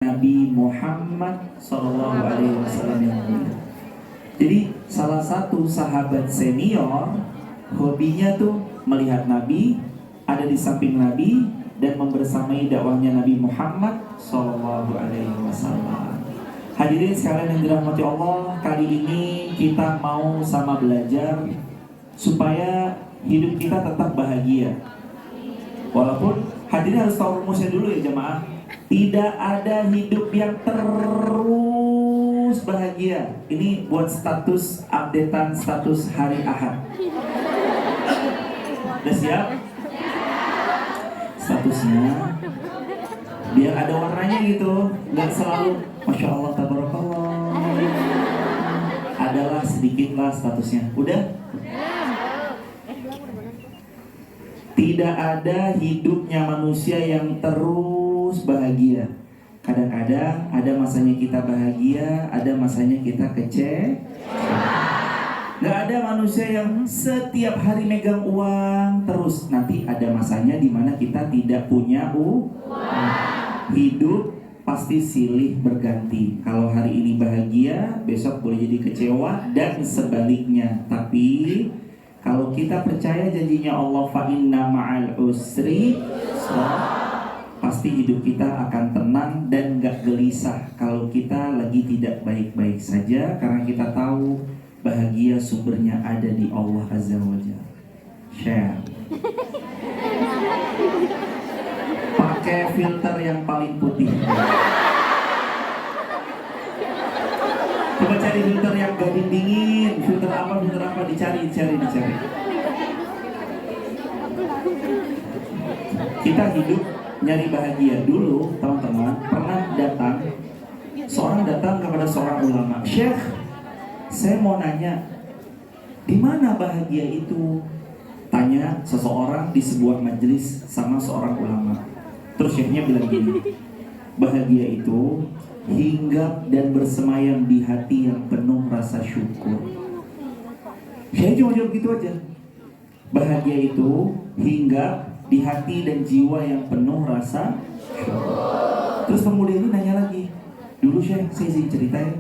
Nabi Muhammad SAW yang mulia. Jadi salah satu sahabat senior hobinya tuh melihat Nabi, ada di samping Nabi dan membersamai dakwahnya Nabi Muhammad SAW. Hadirin sekalian yang dirahmati Allah, kali ini kita mau sama belajar supaya hidup kita tetap bahagia. Walaupun hadirin harus tahu rumusnya dulu ya jemaah. Tidak ada hidup yang terus bahagia. Ini buat status updatean status hari Ahad. Udah siap? Statusnya biar ada warnanya gitu, nggak selalu Masya Allah tabarakallah. Adalah sedikitlah statusnya. Udah? Tidak ada hidupnya manusia yang terus bahagia. Kadang-kadang ada masanya kita bahagia, ada masanya kita kecewa. Gak ada manusia yang setiap hari megang uang terus. Nanti ada masanya dimana kita tidak punya uang. Hidup pasti silih berganti. Kalau hari ini bahagia, besok boleh jadi kecewa dan sebaliknya. Tapi kalau kita percaya janjinya Allah, fa inna ma'al usri yusra, pasti hidup kita akan tenang dan gak gelisah kalau kita lagi tidak baik-baik saja, karena kita tahu bahagia sumbernya ada di Allah Azza wa Jalla. Share. Pakai filter yang paling putih. Coba cari filter yang gak dingin. Filter apa dicari. Kita hidup nyari bahagia. Dulu teman-teman pernah seorang datang kepada seorang ulama. Syekh, saya mau nanya, di mana bahagia itu? Tanya seseorang di sebuah majelis sama seorang ulama. Terus syekhnya bilang gini, bahagia itu hinggap dan bersemayam di hati yang penuh rasa syukur. Saya cuma jawab gitu aja. Bahagia itu hinggap di hati dan jiwa yang penuh rasa syukur. Terus pemuda ini nanya lagi, dulu saya izin cerita ya.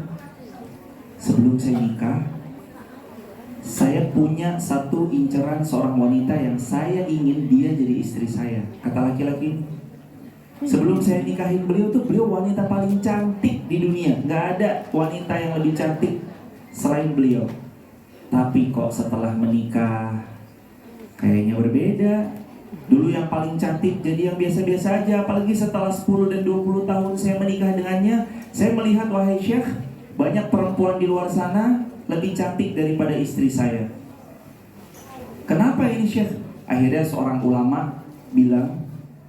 Sebelum saya nikah, saya punya satu inceran seorang wanita yang saya ingin dia jadi istri saya. Kata laki-laki, sebelum saya nikahin beliau tuh beliau wanita paling cantik di dunia. Nggak ada wanita yang lebih cantik selain beliau. Tapi kok setelah menikah kayaknya berbeda. Dulu yang paling cantik jadi yang biasa-biasa aja. Apalagi setelah 10 dan 20 tahun saya menikah dengannya, saya melihat, wahai Syekh, banyak perempuan di luar sana lebih cantik daripada istri saya. Kenapa ini Syekh? Akhirnya seorang ulama bilang,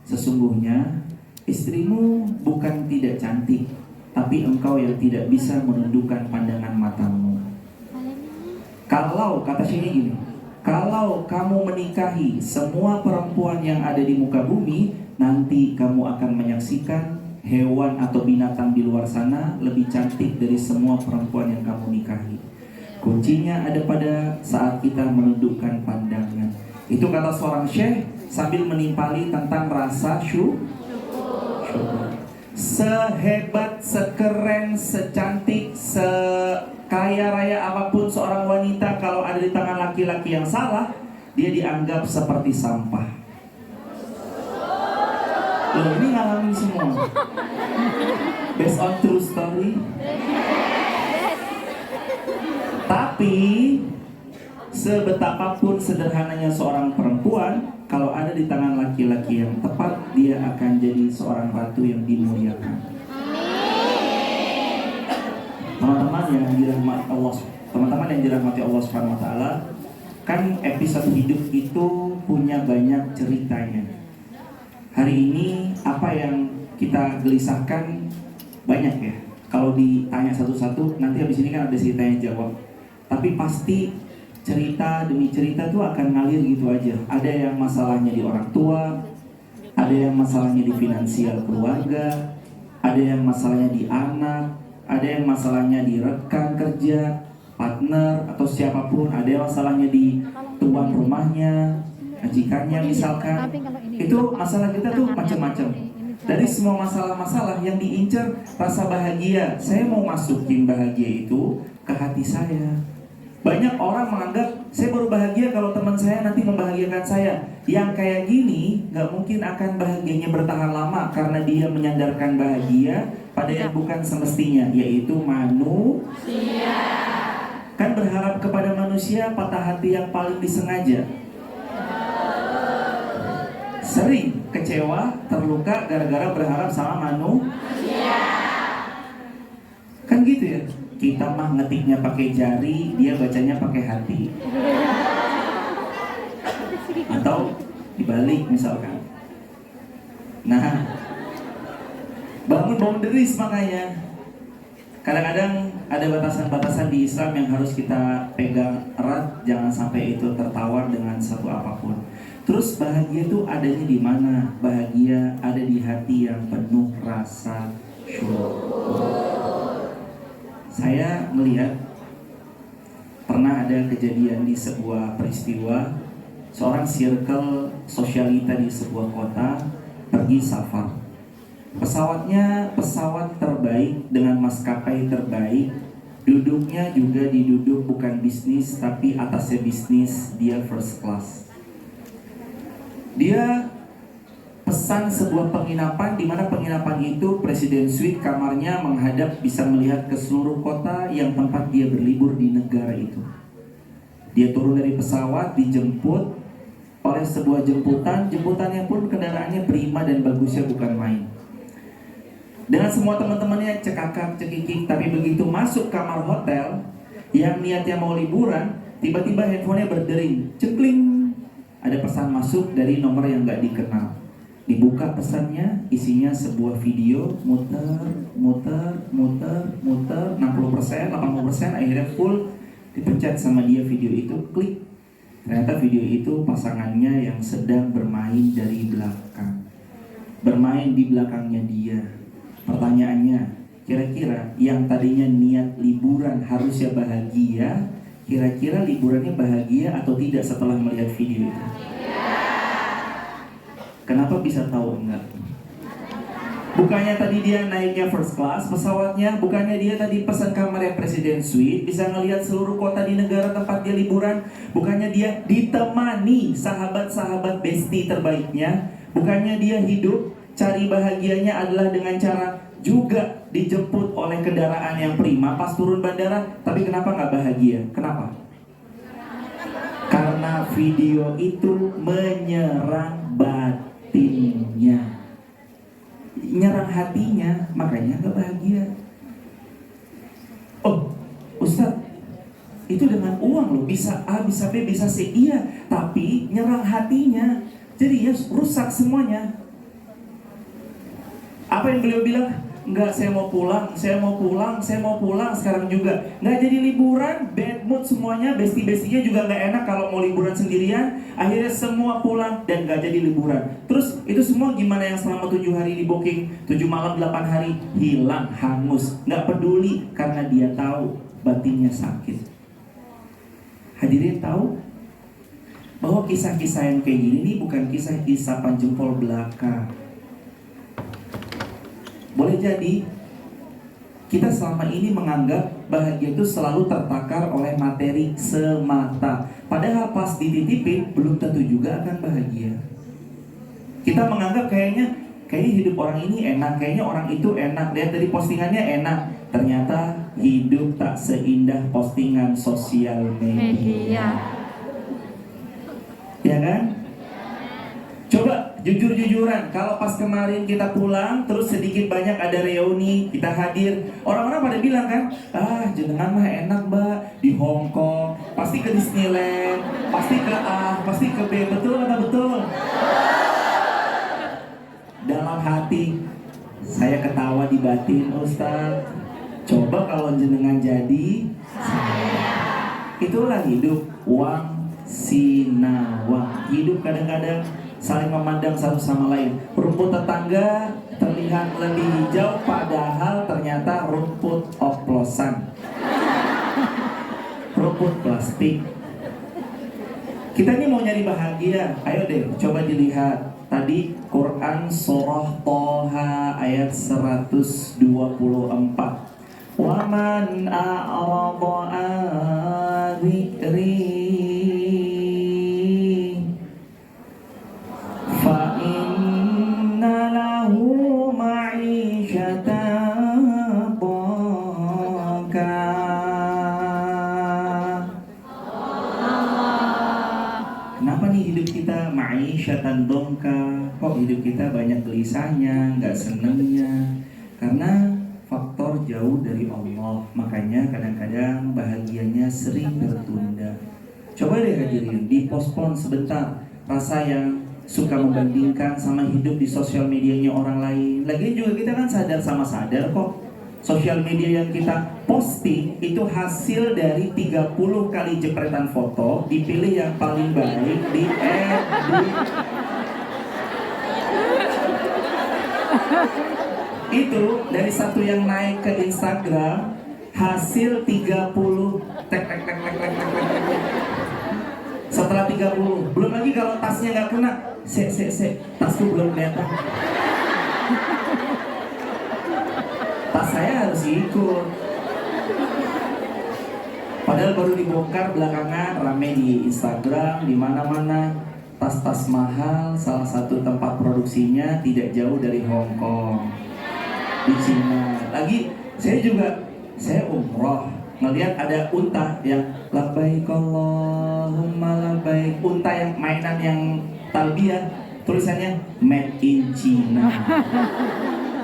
sesungguhnya istrimu bukan tidak cantik, tapi engkau yang tidak bisa menundukkan pandangan matamu. Kalau, kata Syekhnya gini, kalau kamu menikahi semua perempuan yang ada di muka bumi, nanti kamu akan menyaksikan hewan atau binatang di luar sana lebih cantik dari semua perempuan yang kamu nikahi. Kuncinya ada pada saat kita menundukkan pandangan. Itu kata seorang syekh sambil menimpali tentang rasa syukur. Sehebat, sekeren, secantik, sekaya raya apapun seorang wanita, kalau ada di tangan laki-laki yang salah, dia dianggap seperti sampah. Loh, ini ngalamin semua. Based on true story. Tapi sebetapapun sederhananya seorang perempuan, kalau ada di tangan laki-laki yang tepat, dia akan jadi seorang ratu yang dimuliakan. Teman-teman yang dirahmati Allah Subhanahu wa taala, kan episode hidup itu punya banyak ceritanya. Hari ini apa yang kita gelisahkan banyak ya. Kalau ditanya satu-satu, nanti habis ini kan ada ceritanya jawab. Tapi pasti cerita demi cerita tuh akan ngalir gitu aja. Ada yang masalahnya di orang tua, ada yang masalahnya di finansial keluarga, ada yang masalahnya di anak, ada yang masalahnya di rekan kerja, partner atau siapapun, ada yang masalahnya di tuan rumahnya, majikannya misalkan. Itu masalah kita tuh macam-macam. Dari semua masalah-masalah yang diincar rasa bahagia. Saya mau masukin bahagia itu ke hati saya. Banyak orang menganggap saya baru bahagia kalau teman saya nanti membahagiakan saya. Yang kayak gini gak mungkin akan bahagianya bertahan lama, karena dia menyandarkan bahagia pada yang bukan semestinya, yaitu manusia. Kan berharap kepada manusia patah hati yang paling disengaja. Sering kecewa, terluka gara-gara berharap sama manusia. Kan gitu ya. Kita mah ngetiknya pakai jari, dia bacanya pakai hati. Atau dibalik misalkan. Nah, bangun boundaries makanya. Kadang-kadang ada batasan-batasan di Islam yang harus kita pegang erat, jangan sampai itu tertawar dengan satu apapun. Terus bahagia itu adanya di mana? Bahagia ada di hati yang penuh rasa syukur. Saya melihat pernah ada kejadian di sebuah peristiwa, seorang circle sosialita di sebuah kota pergi safar. Pesawatnya pesawat terbaik dengan maskapai terbaik. Duduknya juga diduduk bukan bisnis tapi atasnya bisnis, dia first class. Dia pesan sebuah penginapan di mana penginapan itu Presiden Suite, kamarnya menghadap bisa melihat ke seluruh kota yang tempat dia berlibur di negara itu. Dia turun dari pesawat, dijemput oleh sebuah jemputannya pun kendaraannya prima dan bagusnya bukan main. Dengan semua teman-temannya cekakak, cekikik, tapi begitu masuk kamar hotel yang niatnya mau liburan, tiba-tiba handphonenya berdering, cekling. Ada pesan masuk dari nomor yang gak dikenal. Dibuka pesannya, isinya sebuah video, muter, 60%, 80%, akhirnya full. Dipencet sama dia video itu, klik. Ternyata video itu pasangannya yang sedang bermain dari belakang. Bermain di belakangnya dia. Pertanyaannya, kira-kira yang tadinya niat liburan harusnya bahagia, kira-kira liburannya bahagia atau tidak setelah melihat video itu? Kenapa bisa tahu enggak? Bukannya tadi dia naiknya first class pesawatnya, bukannya dia tadi pesan kamarnya Presiden Suite, bisa ngelihat seluruh kota di negara tempat dia liburan, bukannya dia ditemani sahabat-sahabat bestie terbaiknya, bukannya dia hidup cari bahagianya adalah dengan cara juga dijemput oleh kendaraan yang prima pas turun bandara, tapi kenapa nggak bahagia? Kenapa? Karena video itu menyerang batinnya, nyerang hatinya, makanya gak bahagia. Oh, Ustadz, itu dengan uang loh, bisa A, bisa B, bisa C, iya, tapi nyerang hatinya, jadi ya rusak semuanya. Apa yang beliau bilang? Enggak, saya mau pulang sekarang juga. Nggak jadi liburan, bad mood semuanya, bestie-bestinya juga nggak enak kalau mau liburan sendirian. Akhirnya semua pulang dan nggak jadi liburan. Terus itu semua gimana yang selama 7 hari di booking, 7 malam 8 hari hilang, hangus. Nggak peduli karena dia tahu batinnya sakit. Hadirin tahu bahwa kisah-kisah yang kayak gini ini bukan kisah isapan jempol belaka. Boleh jadi kita selama ini menganggap bahagia itu selalu tertakar oleh materi semata. Padahal pas dititipin belum tentu juga akan bahagia. Kita menganggap kayaknya hidup orang ini enak, kayaknya orang itu enak, lihat dari postingannya enak. Ternyata hidup tak seindah postingan sosial media. Ya kan? Coba jujur-jujuran, kalau pas kemarin kita pulang, terus sedikit banyak ada reuni, kita hadir, orang-orang pada bilang kan, jenengan mah enak mbak, di Hong Kong, pasti ke Disneyland, pasti ke A, pasti ke B, betul atau betul? Dalam hati, saya ketawa di batin, Ustaz, coba kalau jenengan jadi saya. Itulah hidup, wang sinawang. Hidup kadang-kadang saling memandang satu sama lain. Rumput tetangga terlihat lebih hijau, padahal ternyata rumput oplosan, rumput plastik. Kita ini mau nyari bahagia. Ayo deh, coba dilihat. Tadi Quran surah Toha ayat 124. Wa man a'rada an dzikri fa inna lahu ma'isyatan dhanka. Kenapa nih hidup kita ma'isyatan dhanka? Kok hidup kita banyak gelisahnya, nggak senengnya? Karena faktor jauh dari Allah. Makanya kadang-kadang bahagianya sering tertunda. Coba deh hadirin, dipospon sebentar rasa yang suka membandingkan sama hidup di sosial medianya orang lain. Lagian juga kita kan sadar sama sadar kok, sosial media yang kita posting itu hasil dari 30 kali jepretan foto, dipilih yang paling baik, di-edit. Itu dari satu yang naik ke Instagram hasil 30 tek. Setelah 30, belum lagi kalau tasnya nggak kena, tasku belum kelihatan. Tas saya harus ikut. Padahal baru dibongkar belakangan, rame di Instagram, di mana-mana. Tas-tas mahal, salah satu tempat produksinya tidak jauh dari Hong Kong, di Cina. Lagi saya umroh, ngelihat ada unta yang labbaik Allahumma labbaik, unta yang mainan yang talbiyah, tulisannya made in China.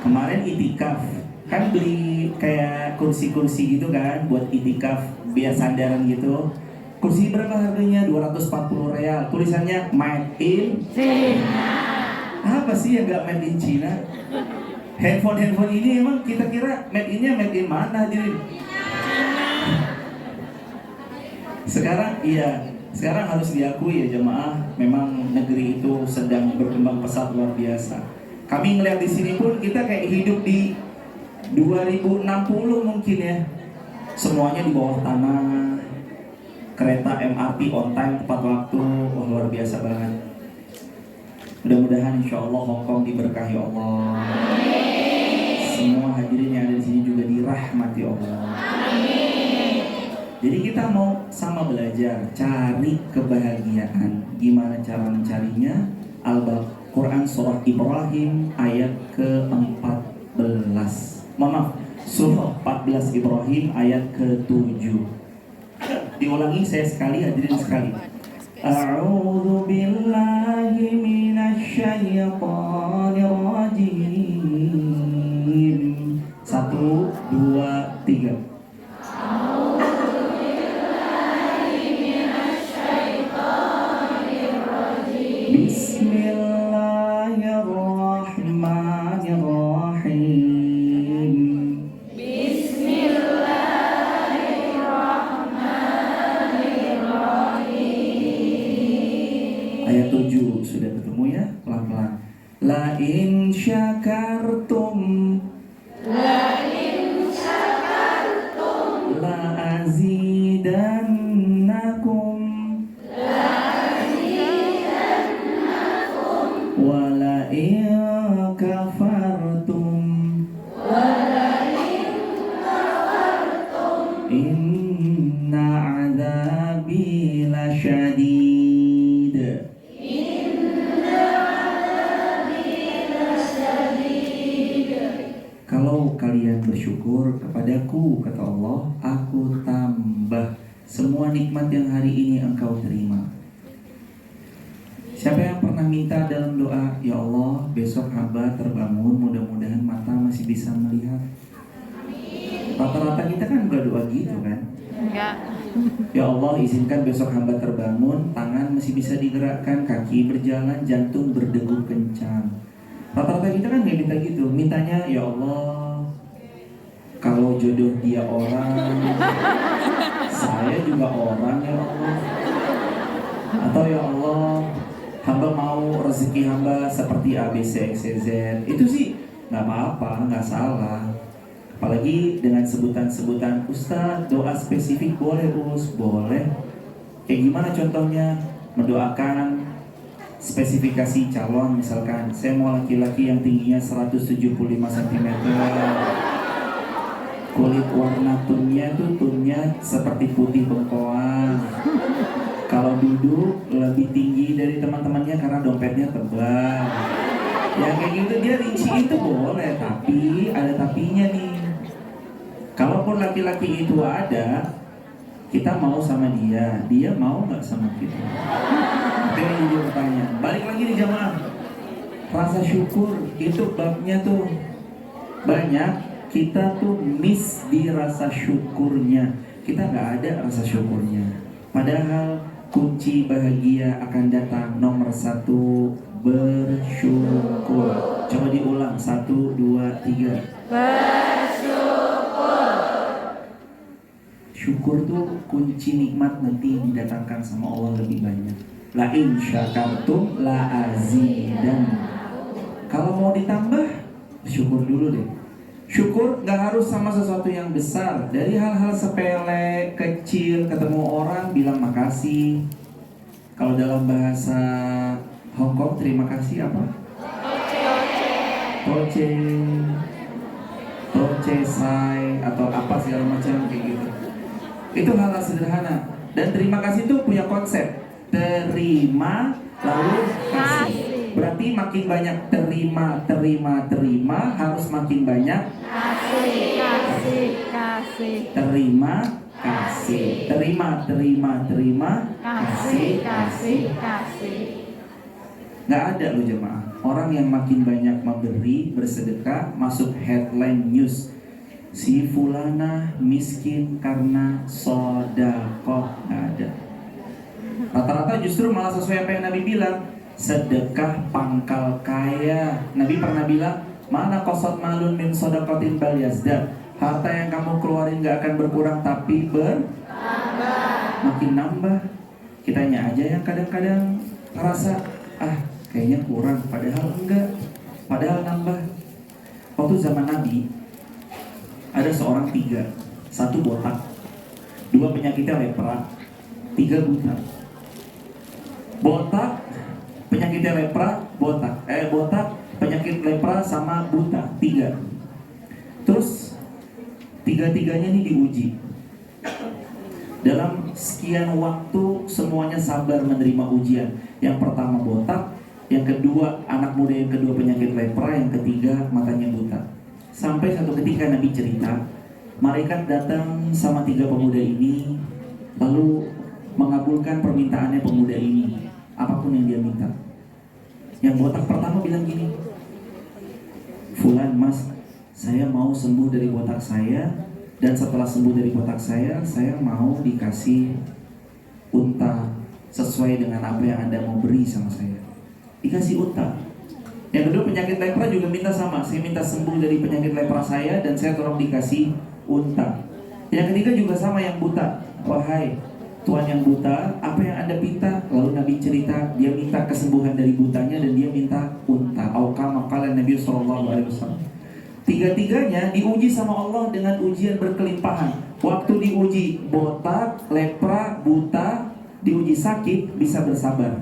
Kemarin itikaf, kan beli kayak kursi-kursi gitu kan buat itikaf biar sandaran gitu. Kursi berapa harganya? 240 real. Tulisannya made in China. Apa sih yang gak made in China? Handphone ini emang kita kira made in-nya made in mana, hadirin? Sekarang harus diakui ya jemaah, memang negeri itu sedang berkembang pesat luar biasa. Kami ngeliat di sini pun kita kayak hidup di 2060 mungkin ya. Semuanya di bawah tanah. Kereta MRT on time tepat waktu, luar biasa banget. Mudah-mudahan insya Allah Hongkong diberkahi Allah. Semua hadirin yang ada di sini juga dirahmati Allah. Jadi kita mau sama belajar cari kebahagiaan. Gimana cara mencarinya? Al-Quran surah Ibrahim ayat ke-14. Maaf, surah 14 Ibrahim ayat ke-7. Diulangi saya sekali, hadirin sekali. A'udzu billahi minasyaitonir rajim. 1, 2, 3. A'udzu billahi minasyaitonir rajim. Bismillahirrahmanirrahim. Ayat 7 sudah ketemu ya, pelan-pelan. La in syakartum la azidannakum wa la in kafartum inna adzabi lasyadid. Kalau kalian bersyukur kepadaku, kata Allah, aku tambah semua nikmat yang hari ini engkau terima. Siapa yang pernah minta dalam doa, ya Allah, besok hamba terbangun, mudah-mudahan mata masih bisa melihat? Rata-rata kita kan berdoa gitu kan? Enggak. Ya Allah, izinkan besok hamba terbangun, tangan masih bisa digerakkan, kaki berjalan, jantung berdegup kencang. Rata-rata kita kan nggak minta gitu, mintanya ya Allah, kalau jodoh dia orang, saya juga orang ya Allah. Atau ya Allah, hamba mau rezeki hamba seperti ABCXZ. Itu sih nggak apa-apa, nggak salah. Apalagi dengan sebutan-sebutan Ustaz, doa spesifik boleh Us, boleh. Kayak gimana contohnya? mendoakan spesifikasi calon, misalkan saya mau laki-laki yang tingginya 175 cm, kulit warna tunnya seperti putih bengkoang, kalau duduk lebih tinggi dari teman-temannya karena dompetnya tebal. Ya kayak gitu, dia rinci itu boleh, tapi ada tapinya nih. Kalaupun laki-laki itu ada, kita mau sama dia, dia mau nggak sama kita? Itu yang jadi pertanyaan. Balik lagi di jamaah, rasa syukur itu babnya tuh banyak. Kita tuh miss di rasa syukurnya. Kita nggak ada rasa syukurnya. Padahal kunci bahagia akan datang. Nomor 1, bersyukur. Coba diulang, 1, 2, 3. Syukur tuh kunci nikmat nanti didatangkan sama Allah lebih banyak. La in syakartum la azidan. Kalau mau ditambah, syukur dulu deh. Syukur gak harus sama sesuatu yang besar. Dari hal-hal sepele, kecil, ketemu orang bilang makasih. Kalau dalam bahasa Hongkong terima kasih apa? Toce, toce sai, atau apa segala macam kayak gitu. Itu hal-hal sederhana. Dan terima kasih itu punya konsep terima lalu kasih. Berarti makin banyak terima harus makin banyak kasih. Terima kasih. Terima kasih. Nggak ada loh jemaah orang yang makin banyak memberi, bersedekah, masuk headline news, si fulana miskin karena sodakoh. Nggak ada. Rata-rata justru malah sesuai apa yang Nabi bilang, sedekah pangkal kaya. Nabi pernah bilang, mana kosot malun min sodakotin bal yazdad. Harta yang kamu keluarin gak akan berkurang tapi makin nambah. Kitanya aja yang kadang-kadang ngerasa kayaknya kurang, padahal enggak, padahal nambah. Waktu zaman Nabi ada seorang 3, 1 botak, 2 penyakitnya lepra, 3 buta. Botak, penyakitnya lepra, botak, penyakit lepra sama buta, 3. Terus 3-tiganya ini diuji. Dalam sekian waktu semuanya sabar menerima ujian. Yang pertama botak, yang kedua anak muda, yang kedua penyakit lepra, yang ketiga matanya buta. Sampai satu ketika Nabi cerita, malaikat datang sama 3 pemuda ini, lalu mengabulkan permintaannya pemuda ini, apapun yang dia minta. Yang botak pertama bilang gini, Fulan mas, saya mau sembuh dari botak saya, dan setelah sembuh dari botak saya mau dikasih unta sesuai dengan apa yang Anda mau beri sama saya. Dikasih unta. Yang kedua penyakit lepra juga minta sama, saya minta sembuh dari penyakit lepra saya dan saya tolong dikasih unta. Yang ketiga juga sama, yang buta. Wahai Tuhan yang buta, apa yang Anda minta? Lalu Nabi cerita, dia minta kesembuhan dari butanya dan dia minta unta. Kama qala Nabi SAW. 3-tiganya diuji sama Allah dengan ujian berkelimpahan. Waktu diuji botak, lepra, buta, diuji sakit, bisa bersabar.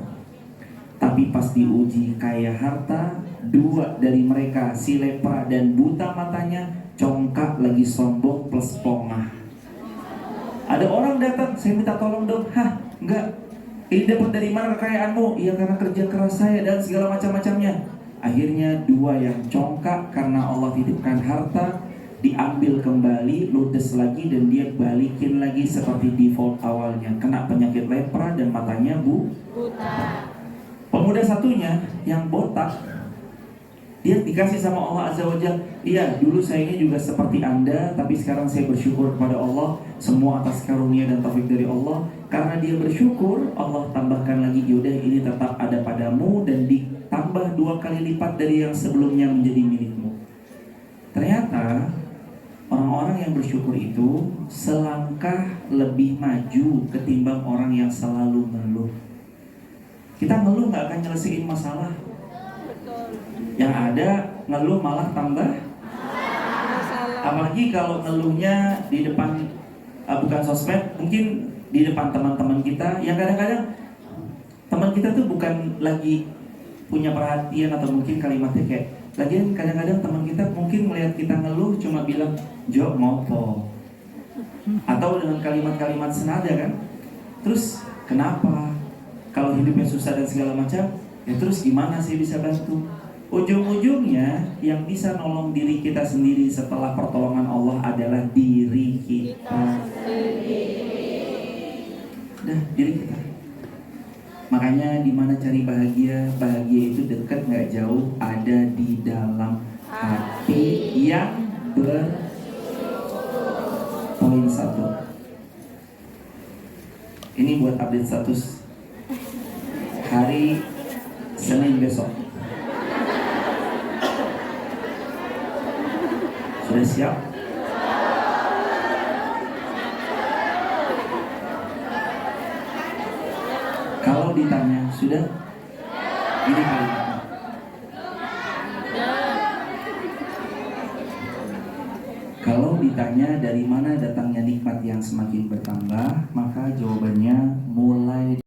Tapi pas diuji kaya harta, 2 dari mereka, si lepra dan buta matanya, congkak lagi sombong plus pongah. Ada orang datang, saya minta tolong dong. Enggak. Ini dapat dari mana kekayaanmu? Iya karena kerja keras saya dan segala macam-macamnya. Akhirnya 2 yang congkak karena Allah titipkan harta, diambil kembali, ludes lagi dan dia balikin lagi seperti default awalnya. Kena penyakit lepra dan matanya buta. Pemuda satunya yang botak, dia dikasih sama Allah Azza wa Jalla. Iya, dulu saya ini juga seperti Anda, tapi sekarang saya bersyukur kepada Allah, semua atas karunia dan taufik dari Allah. Karena dia bersyukur, Allah tambahkan lagi, yaudah ini tetap ada padamu dan ditambah 2 kali lipat dari yang sebelumnya menjadi milikmu. Ternyata orang-orang yang bersyukur itu selangkah lebih maju ketimbang orang yang selalu mengeluh. Kita ngeluh gak akan nyelesain masalah. Yang ada ngeluh malah tambah masalah. Apalagi kalau ngeluhnya di depan bukan sosmed, mungkin di depan teman-teman kita yang kadang-kadang Kalau kita tuh bukan lagi punya perhatian atau mungkin kalimatnya kayak, lagian kadang-kadang teman kita mungkin melihat kita ngeluh cuma bilang, "Jo, ngopo." Atau dengan kalimat-kalimat senada kan. Terus kenapa? Kalau hidupnya susah dan segala macam, ya terus gimana sih bisa bantu? Ujung-ujungnya yang bisa nolong diri kita sendiri setelah pertolongan Allah adalah diri kita. Dah, diri kita. Makanya di mana cari bahagia? Bahagia itu dekat nggak jauh, ada di dalam hati yang poin 1. Ini buat update status hari Senin besok. Sudah siap? Kalau ditanya sudah, ini kalimatnya. Kalau ditanya dari mana datangnya nikmat yang semakin bertambah, maka jawabannya mulai